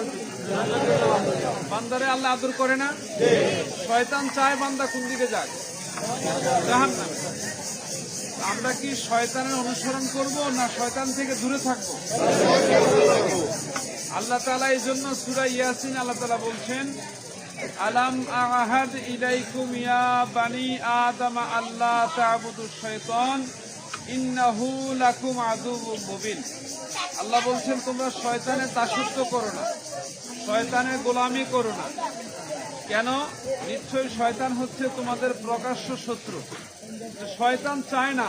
যাওয়ার জন্য। বান্দারে আল্লাহ আদর করে না? শয়তান চায় বান্দা কোন দিকে যায়? জাহান্নামে। আমরা কি শয়তানের অনুসরণ করব না শয়তান থেকে দূরে থাকবো? আল্লাহ তাআলা এই জন্য সূরা ইয়াসিন আল্লাহ তাআলা বলছেন, আলাম আহাদ ইলাইকুম ইয়া বানি আদম আল্লাহ তা'বুদুশ শাইতান ইন্নাহু লাকুম আদুউম মুবিন। আল্লাহ বলছেন তোমরা শয়তানের দাসত্ব করো না, শয়তানের গোলামি করো না। কেন? নিশ্চয়ই শয়তান হচ্ছে তোমাদের প্রকাশ্য শত্রু। শয়তান চায় না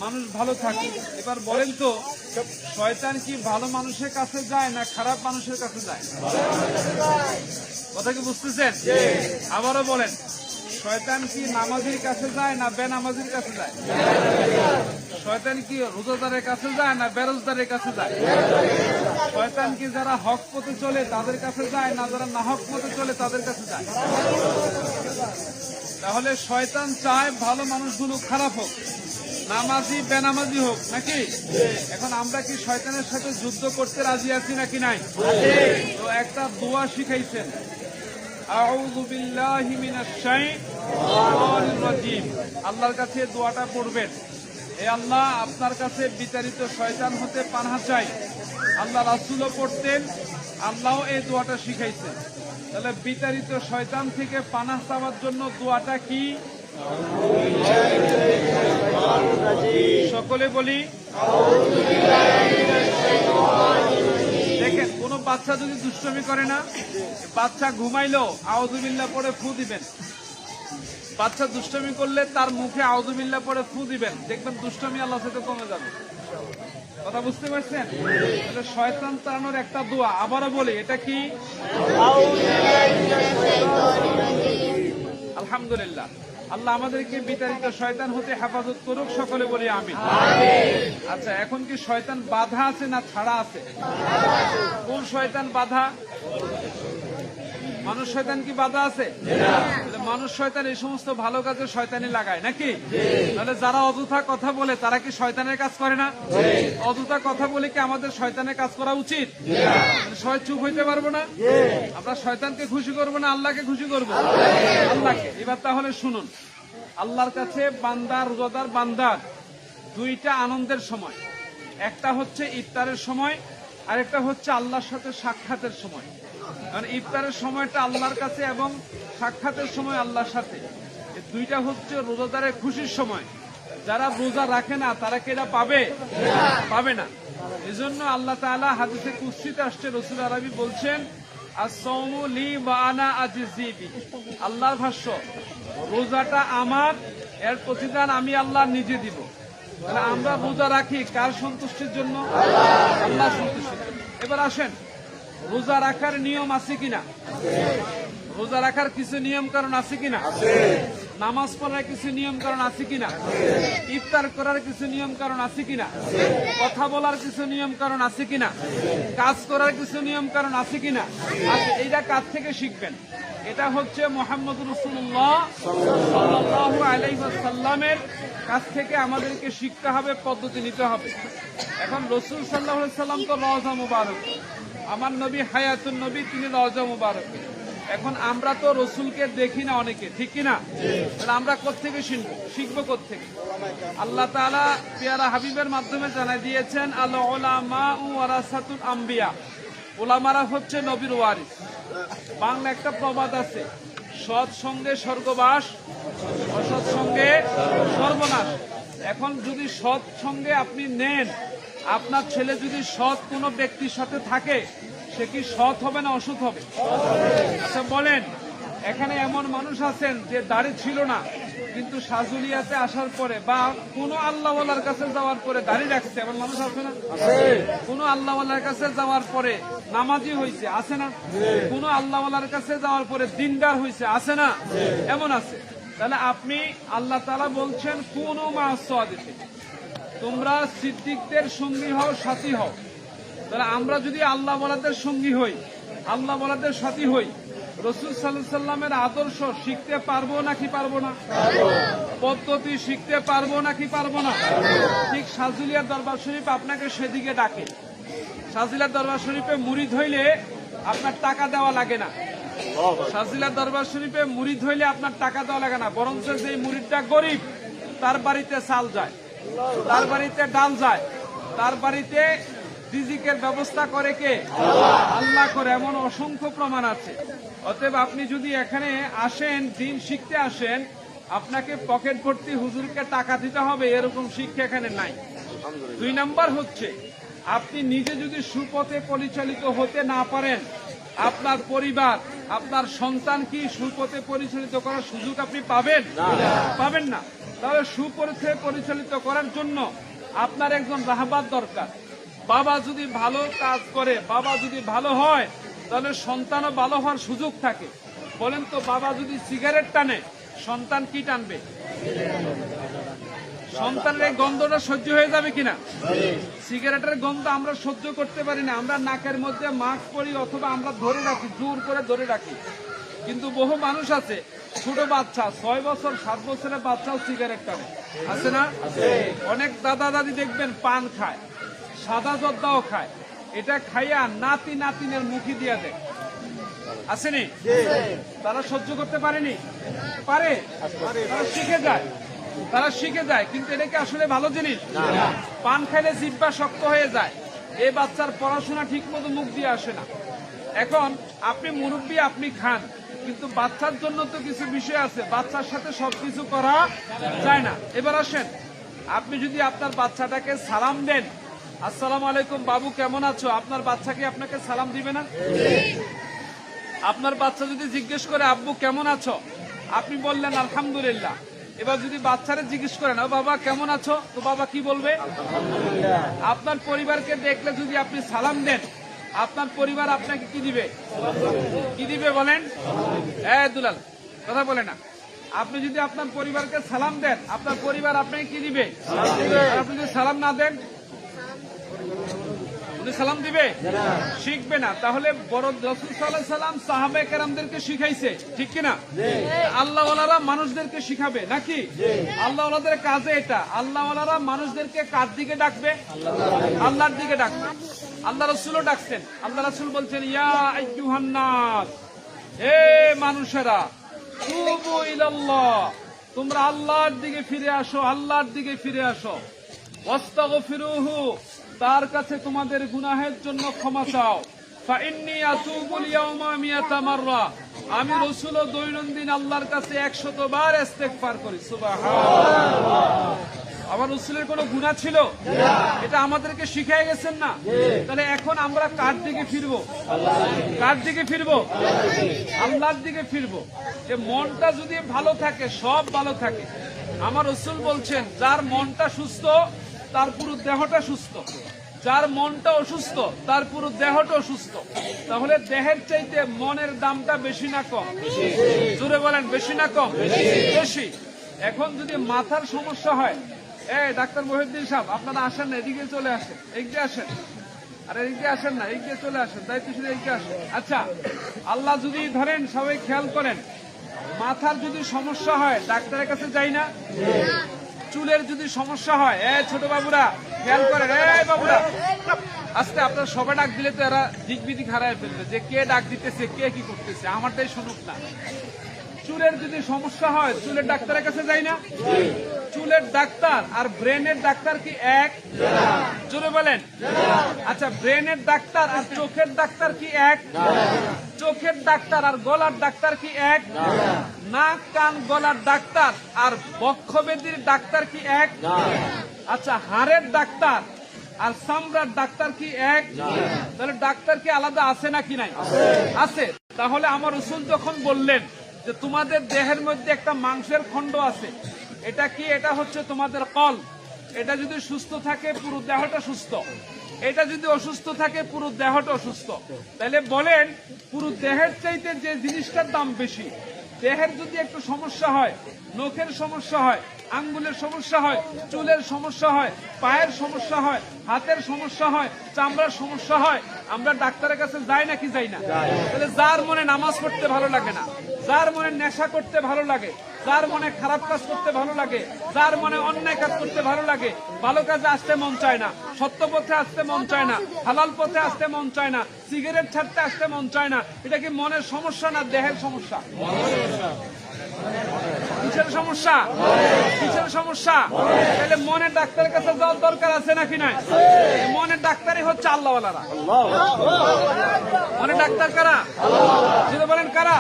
মানুষ ভালো থাকে। এবার বলেন তো, শয়তান কি ভালো মানুষের কাছে যায় না খারাপ মানুষের কাছে যায়? কথা কি বুঝতেছেন? আবারও বলেন, শয়তান কি নামাজির কাছে যায় না বেনামাজির কাছে যায়? শয়তান কি রোজাদারের কাছে যায় না বেরোজদারের কাছে যায়? শয়তান কি যারা হক পথে চলে তাদের কাছে যায় না যারা না হক পথে চলে তাদের কাছে যায়? তাহলে শয়তান চায় ভালো মানুষগুলো খারাপ হোক, নামাজি বেনামাজি হোক, নাকি? এখন আমরা কি শয়তানের সাথে যুদ্ধ করতে রাজি আছি নাকি নাই? তো একটা দোয়া শিখাইছেন, আউযু বিল্লাহি মিনাশ শাইতানির রাজিম। আল্লাহর কাছে দোয়াটা পড়বেন, হে আল্লাহ আপনার কাছে বিতাড়িত শয়তান হতে পানাহ চাই। আল্লাহ রাসূলও পড়তেন, আল্লাহও এই দোয়াটা শিখাইছেন। তাহলে বিতাড়িত শয়তান থেকে পানাহ চাওয়ার জন্য দোয়াটা কি? সকলে বলি, দেখেন কোন বাচ্চা যদি দুষ্টমি করে না, বাচ্চা ঘুমাইলো আউযুবিল্লাহ পড়ে ফু দিবেন। বাচ্চা দুষ্টমি করলে তার মুখে আউযুবিল্লাহ পড়ে ফু দিবেন, দেখবেন দুষ্টমি আল্লাহর সাথে কমে যাবে। কথা বুঝতে পারছেন? এটা শয়তান তাড়ানোর একটা দোয়া। আবারও বলি, এটা কি? আলহামদুলিল্লাহ। আল্লাহ আমাদেরকে বিতাড়িত শয়তান হতে হেফাজত করুক, সকলে বলি আমিন। আচ্ছা, এখন কি শয়তান বাধা আছে না ছাড়া আছে? কোন শয়তান বাধা? মানুষ শয়তান কি বাধা আছে? মানুষ শয়তান এই সমস্ত ভালো কাজে শয়তানি লাগায়, নাকি? তাহলে যারা অযথা কথা বলে তারা কি শয়তানের কাজ করে না? অযথা কথা বলে কি আমাদের শয়তানের কাজ করা উচিত? সবাই চুপ হইতে পারবো না? আমরা শয়তানকে খুশি করবো না আল্লাহকে খুশি করবো? আল্লাহকে। এবার তাহলে শুনুন, আল্লাহর কাছে বান্দা, রোজাদার বান্দার দুইটা আনন্দের সময়। একটা হচ্ছে ইফতারের সময়, আরেকটা হচ্ছে আল্লাহর সাথে সাক্ষাতের সময়। কারণ ইফতারের সময়টা আল্লাহর কাছে এবং সাক্ষাতের সময় আল্লাহর সাথে, এই দুইটা হচ্ছে রোজাদারের খুশির সময়। যারা রোজা রাখে না তারা কি এটা পাবে? পাবে না। এজন্য আল্লাহ তাআলা হাদিসে কুদসিতে আসছে, রাসূল আরবি বলছেন, আস-সাওমু লি ওয়া আনা আজজি বি। আল্লাহর ভাষ্য, রোজাটা আমার, এর প্রতিদান আমি আল্লাহ নিজে দিব। তাহলে আমরা রোজা রাখি কার সন্তুষ্টির জন্য? আল্লাহর সন্তুষ্টির জন্য। এবার আসেন, রোজা রাখার নিয়ম আছে কিনা? রোজা রাখার কিছু নিয়ম কারণ আছে কিনা? নামাজ পড়ার কিছু নিয়ম কারণ আছে কিনা? ইফতার করার কিছু নিয়ম কারণ আছে কিনা? কথা বলার কিছু নিয়ম কারণ আছে কিনা? কাজ করার কিছু নিয়ম কারণ আছে কিনা? এইটা কার থেকে শিখবেন? এটা হচ্ছে মুহাম্মদ রাসূলুল্লাহ সাল্লাল্লাহু আলাইহি ওয়াসাল্লামের কাছ থেকে আমাদেরকে শিখতে হবে, পদ্ধতি নিতে হবে। এখন রাসূল সাল্লাল্লাহু আলাইহি ওয়াসাল্লাম তো রওজা মুবারক, আমার নবী হায়াতুন নবী, তিনি রওজা মুবারক। এখন আমরা তো রসুলকে দেখি না অনেকে, ঠিক কিনা? তাহলে আমরা কোত্থেকে শিখবো কোত্থেকে? আল্লাহ তাআলা পেয়ারা হাবিবের মাধ্যমে জানাই দিয়েছেন, আল উলামাউ ওয়ারাসাতুল আম্বিয়া। উলামারা হচ্ছে নবীর ওয়ারিস। বাংলা একটা প্রবাদ আছে, সৎ সঙ্গে স্বর্গবাস, অসৎ সঙ্গে সর্বনাশ। এখন যদি সৎ সঙ্গে আপনি নেন, আপনার ছেলে যদি সৎ কোনো ব্যক্তির সাথে থাকে, সে কি সৎ হবে না অসৎ হবে? আচ্ছা বলেন, এখানে এমন মানুষ আছেন যে দাড়ি ছিল না, কিন্তু সাজুলিয়াতে আসার পরে বা কোনো আল্লাহওয়ালার কাছে যাওয়ার পরে দাড়ি রাখছে, এমন মানুষ আছে না? কোনো আল্লাহওয়ালার কাছে যাওয়ার পরে নামাজি হয়েছে, আছে না? কোনো আল্লাহওয়ালার কাছে যাওয়ার পরে দিনদার হয়েছে, আছে না? এমন আছে। তাহলে আপনি, আল্লাহ তাআলা বলছেন, কুনু মা'আস সাদিকিন, তোমরা সিদ্দিকদের সঙ্গী হও, সাথী হও। তাহলে আমরা যদি আল্লাহ ওয়ালাদের সঙ্গী হই, আল্লাহ ওয়ালাদের সাথী হই, রাসূল সাল্লাল্লাহু আলাইহি সাল্লামের আদর্শ শিখতে পারবো নাকি পারবো না? পদ্ধতি শিখতে পারবো নাকি পারবো না? ঠিক সাজুলিয়ার দরবার শরীফ আপনাকে সেদিকে ডাকে। সাজুলিয়ার দরবার শরীফে মুরিদ হইলে আপনার টাকা দেওয়া লাগে না। শাহজিলা দরবার শরীফে মুরিদ হইলে আপনার টাকা দেওয়া লাগে না, বরঞ্চ যে মুরিদটা গরিব তার বাড়িতে চাল যায়, তার বাড়িতে ডাল যায়, তার বাড়িতে রিজিকের ব্যবস্থা করে কে? আল্লাহ করে। এমন অসংখ্য প্রমাণ আছে। অতএব আপনি যদি এখানে আসেন, দিন শিখতে আসেন, আপনাকে পকেট ভর্তি হুজুরকে টাকা দিতে হবে এরকম শিক্ষা এখানে নাই। 2 নাম্বার হচ্ছে, আপনি নিজে যদি সুপথে পরিচালিত হতে না পারেন, আপনার পরিবার, আপনার সন্তান কি সুপথে পরিচালিত করার সুযোগ আপনি পাবেন? পাবেন না। তাহলে সুপথে পরিচালিত করার জন্য আপনার একজন রাহবার দরকার। বাবা যদি ভালো কাজ করে, বাবা যদি ভালো হয়, তাহলে সন্তানও ভালো হওয়ার সুযোগ থাকে। বলেন তো, বাবা যদি সিগারেট টানে, সন্তান কি টানবে? সন্তানের এই গন্ধটা সহ্য হয়ে যাবে কিনা? সিগারেটের গন্ধ আমরা সহ্য করতে পারি না, আমরা নাকের মধ্যে মাস্ক পরি অথবা আমরা ধরে রাখি, জোর করে ধরে রাখি। কিন্তু বহু মানুষ আছে, ছোট বাচ্চা, 6 বছর 7 বছরের বাচ্চাও সিগারেট টানে, আছে না? অনেক দাদা দাদি দেখবেন পান খায়, সাদা জর্দাও খায়, এটা খাইয়া নাতি নাতিনের মুখে দিয়া দেয়, আসেনি? তারা সহ্য করতে পারেনি, পারে, তারা শিখে যায়, তারা শিখে যায়। কিন্তু এটা কি আসলে ভালো জিনিস? পান খাইলে জিহ্বা শক্ত হয়ে যায়, এই বাচ্চার পড়াশোনা ঠিক মতো মুখ দিয়ে আসে না। এখন আপনি মুরব্বী, আপনি খান, কিন্তু বাচ্চার জন্য তো কিছু বিষয় আছে, বাচ্চার সাথে সবকিছু করা যায় না। এবার আসেন, আপনি যদি আপনার বাচ্চাটাকে সালাম দেন, আসসালামু আলাইকুম বাবু কেমন আছো, আপনার বাচ্চা কি আপনাকে সালাম দিবে না? আপনার বাচ্চা যদি জিজ্ঞেস করে আব্বু কেমন আছো, আপনি বললেন আলহামদুলিল্লাহ। এবার যদি বাচ্চারা জিজ্ঞেস করেন ও বাবা কেমন আছো, তো বাবা কি বলবে? আপনার পরিবারকে দেখলে যদি আপনি সালাম দেন, আপনার পরিবার আপনাকে কি দিবে? কি দিবে বলেন? দুলাল কথা বলে না। আপনি যদি আপনার পরিবারকে সালাম দেন, আপনার পরিবার আপনাকে কি দিবে? আপনি যদি সালাম না দেন, উনি সালাম দিবে? শিখবে না। তাহলে বড় রাসূল সাল্লাল্লাহু আলাইহি সাল্লাম সাহাবায়ে কেরামদেরকে শিখাইছে, ঠিক কিনা? আল্লাহ ওয়ালারা মানুষদেরকে শিখাবে নাকি? আল্লাহ ওয়ালাদের কাজে এটা। আল্লাহ ওয়ালারা মানুষদেরকে কার দিকে ডাকবে? আল্লাহর দিকে ডাকবে। আল্লাহ রাসূলও ডাকছেন। আল্লাহ রাসূল বলছেন, ইয়া আইয়ুহান নাস, হে মানুষেরা, তুবু ইলাল্লাহ, তোমরা আল্লাহর দিকে ফিরে আসো, আল্লাহর দিকে ফিরে আসো। ওয়াস্তাগফিরুহু, তার কাছে তোমাদের গুনাহের জন্য ক্ষমা চাও। ফাইন্নী আতুবুল ইয়াউমা মিয়াতা মাররা, আমি রাসূল দৈনন্দিন আল্লাহর কাছে 100 বার ইস্তেগফার করি। সুবহানাল্লাহ। আমার রাসূলের কোনো গুনাহ ছিল? এটা আমাদেরকে শিখিয়ে গেছেন না? তাহলে এখন আমরা কার দিকে ফিরবো? কার দিকে ফিরবো? আল্লাহর দিকে ফিরবো। যে মনটা যদি ভালো থাকে, সব ভালো থাকে। আমার রাসূল বলছেন, যার মনটা সুস্থ তার পুরো দেহটা সুস্থ, যার মনটা অসুস্থ তার পুরো দেহটা অসুস্থ। তাহলে দেহের চাইতে মনের দামটা বেশি না কম? জোরে বলেন, বেশি না কম? বেশি। এখন যদি মাথার সমস্যা হয়, ডাক্তার মহিউদ্দিন সাহেব আপনারা আসেন না, এদিকে চলে আসেন, এগিয়ে আসেন। আরে এগিয়ে আসেন না, এগিয়ে চলে আসেন, দায়িত্বশীল এগিয়ে আসেন। আচ্ছা, আল্লাহ যদি ধরেন, সবাই খেয়াল করেন, মাথার যদি সমস্যা হয় ডাক্তারের কাছে যাই না? চুলের যদি সমস্যা হয়, ছোট বাবুরা খেয়াল করেন, বাবুরা আজকে আপনার সবাই ডাক দিলে তো এরা দিকবিদিক হারায় ফেলবে, যে কে ডাক দিতেছে, কে কি করতেছে, আমারটাই শুনুক না। চুলের যদি সমস্যা হয়, চুলের ডাক্তারের কাছে যাই না? চুলের ডাক্তার আর ব্রেনের ডাক্তার কি এক? জোরে বলেন। আচ্ছা, ব্রেনের ডাক্তার আর চোখের ডাক্তার কি এক? চোখের ডাক্তার আর গলার ডাক্তার কি এক? নাক কান গলার ডাক্তার আর বক্ষব্যাধির ডাক্তার কি এক? আচ্ছা, হাড়ের ডাক্তার আর চামড়ার ডাক্তার কি এক? তাহলে ডাক্তার কি আলাদা আছে নাকি নাই? আছে। তাহলে আমার রাসূল যখন বললেন যে তোমাদের দেহের মধ্যে একটা মাংসের খণ্ড আছে, এটা কি? এটা হচ্ছে তোমাদের কলব। এটা যদি সুস্থ থাকে পুরো দেহটা সুস্থ, এটা যদি অসুস্থ থাকে পুরো দেহটা অসুস্থ। তাহলে বলেন, পুরো দেহের চাইতে যে জিনিসটার দাম বেশি, দেহের যদি একটু সমস্যা হয়, নখের সমস্যা হয়, আঙ্গুলের সমস্যা হয়, চুলের সমস্যা হয়, পায়ের সমস্যা হয়, হাতের সমস্যা হয়, চামড়ার সমস্যা হয়, আমরা ডাক্তারের কাছে যাই নাকি যাই না? তাহলে যার মনে নামাজ পড়তে ভালো লাগে না, যার মনে নেশা করতে ভালো লাগে, যার মনে খারাপ কাজ করতে ভালো লাগে, যার মনে অন্যায় কাজ করতে ভালো লাগে, ভালো কাজে আসতে মন চায় না, সত্য পথে আসতে মন চায় না, হালাল পথে আসতে মন চায় না, সিগারেট ছাড়তে আসতে মন চায় না, এটা কি মনের সমস্যা না দেহের সমস্যা? কিসের সমস্যা? কিসের সমস্যা? তাহলে মনের ডাক্তারের কাছে যাওয়ার দরকার আছে নাকি নাই? মনের ডাক্তারই হচ্ছে আল্লাহওয়ালারা। মনের ডাক্তার কারা? যদি বলেন কারা?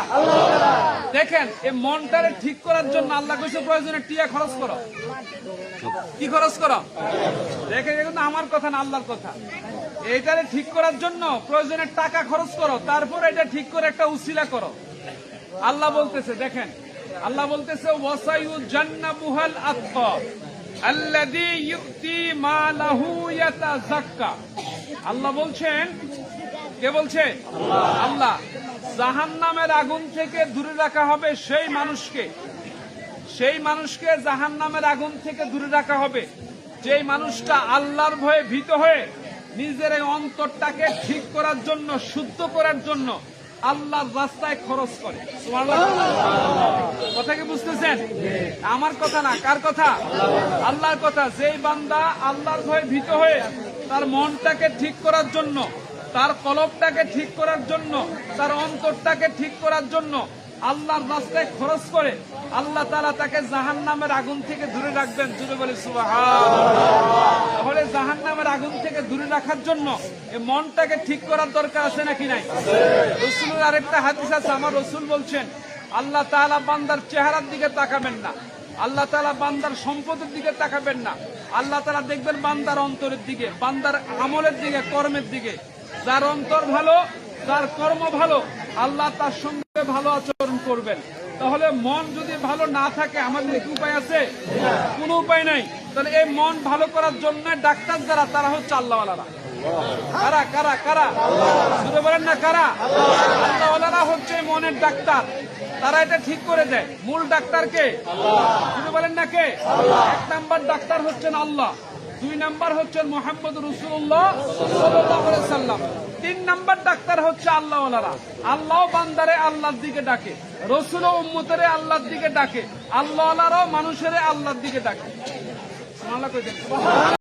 দেখেন, এই মনটারে ঠিক করার জন্য আল্লাহ কইছে প্রয়োজনে টিয়া খরচ করো। কি খরচ করো? দেখেন, কিন্তু আমার কথা না, আল্লাহর কথা। এইটারে ঠিক করার জন্য প্রয়োজনে টাকা খরচ করো, তারপর এটা ঠিক করে একটা উসিলা করো। আল্লাহ বলতেছে, দেখেন, আল্লাহ বলতেছে ওয়াসায়ুজান্নাবুহাল আতকা আল্লাযী ইউতি মালাহু ইয়াতাযাক্কা। আল্লাহ বলছেন, কে বলছে? আল্লাহ। জাহান্নামের আগুন থেকে দূরে রাখা হবে সেই মানুষকে, সেই মানুষকে জাহান্নামের আগুন থেকে দূরে রাখা হবে যেই মানুষটা আল্লাহর ভয়ে ভীত হয়ে নিজের এই অন্তরটাকে ঠিক করার জন্য, শুদ্ধ করার জন্য আল্লাহর রাস্তায় খরচ করে। কথা কি বুঝতেছেন? আমার কথা না, কার কথা? আল্লাহর কথা। যেই বান্দা আল্লাহর ভয়ে ভীত হয়ে তার মনটাকে ঠিক করার জন্য, তার কলবটাকে ঠিক করার জন্য, তার অন্তরটাকে ঠিক করার জন্য আল্লাহর রাস্তায় খরচ করে, আল্লাহ তাআলা তাকে জাহান্নামের আগুন থেকে দূরে রাখবেন। জুড়ে বলে সুবহানাল্লাহ। তাহলে জাহান্নামের আগুন থেকে দূরে রাখার জন্য এই মনটাকে ঠিক করার দরকার আছে নাকি নাই? রাসূলের আরেকটা হাদিস আছে, আমার রাসূল বলছেন, আল্লাহ তাআলা বান্দার চেহারার দিকে তাকাবেন না, আল্লাহ তাআলা বান্দার সম্পদের দিকে তাকাবেন না, আল্লাহ তাআলা দেখবেন বান্দার অন্তরের দিকে, বান্দার আমলের দিকে, কর্মের দিকে। যার অন্তর ভালো, যার কর্ম ভালো, আল্লাহ তার সঙ্গে ভালো আচরণ করবেন। তাহলে মন যদি ভালো না থাকে, আমাদের কি উপায় আছে? কোনো উপায় নাই। তাহলে এই মন ভালো করার জন্য ডাক্তার যারা, তারা হচ্ছে আল্লাহওয়ালারা। কারা? কারা? কারা? শুধু বলেন না কারা? আল্লাহওয়ালারা হচ্ছে মনের ডাক্তার, তারা এটা ঠিক করে দেয়। মূল ডাক্তার কে? শুধু বলেন না কে? এক নাম্বার ডাক্তার হচ্ছেন আল্লাহ, দুই নাম্বার হচ্ছেন মুহাম্মদ রাসূলুল্লাহ সাল্লাল্লাহু আলাইহি সাল্লাম, তিন নাম্বার ডাক্তার হচ্ছে আল্লাহওয়ালারা। আল্লাহ বান্দারে আল্লাহর দিকে ডাকে, রাসূল ও উম্মতেরে আল্লাহর দিকে ডাকে, আল্লাহওয়ালারাও মানুষেরে আল্লাহর দিকে ডাকে। সুবহানাল্লাহ কইতেন।